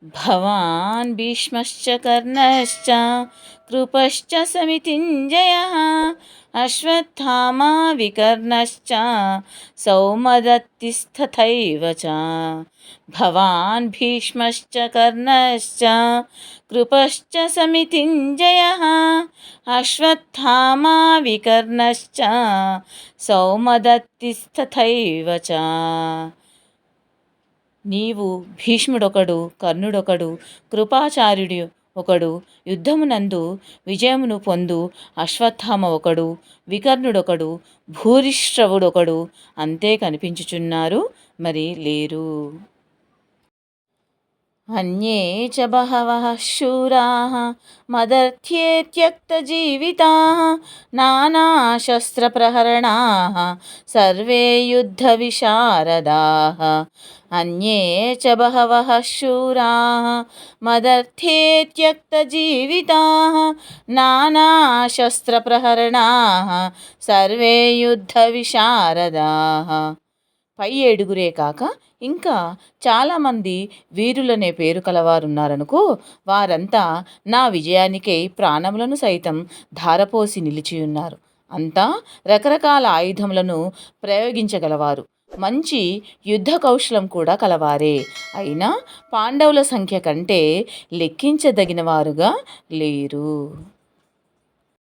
भवान् भीष्मश्च कर्णश्च कृपश्च समितिञ्जयः अश्वत्थामा विकर्णश्च सौमदत्तिस्तथैव च। भवान् भीष्मश्च कर्णश्च कृपश्च समितिञ्जयः अश्वत्थामा विकर्णश्च सौमदत्तिस्तथैव च। నీవు భీష్ముడొకడు, కర్ణుడొకడు, కృపాచార్యుడు ఒకడు, యుద్ధమునందు విజయమును పొందు అశ్వత్థామ ఒకడు, వికర్ణుడొకడు, భూరిశ్రవుడొకడు అంతే కనిపించుచున్నారు, మరి లేరు. अन्ये च बहवः शूराः मदर्थे त्यक्तजीविताः नानाशस्त्रप्रहरणाः सर्वे युद्धविशारदाः। अन्ये च बहवः शूराः मदर्थे त्यक्तजीविताः नानाशस्त्रप्रहरणाः सर्वे युद्धविशारदाः। పై ఏడుగురే కాక ఇంకా చాలామంది వీరులనే పేరు కలవారున్నారనుకో. వారంతా నా విజయానికై ప్రాణములను సైతం ధారపోసి నిలిచియున్నారు. అంతా రకరకాల ఆయుధములను ప్రయోగించగలవారు, మంచి యుద్ధ కౌశలం కూడా కలవారే. అయినా పాండవుల సంఖ్య కంటే లెక్కించదగిన వారుగా లేరు.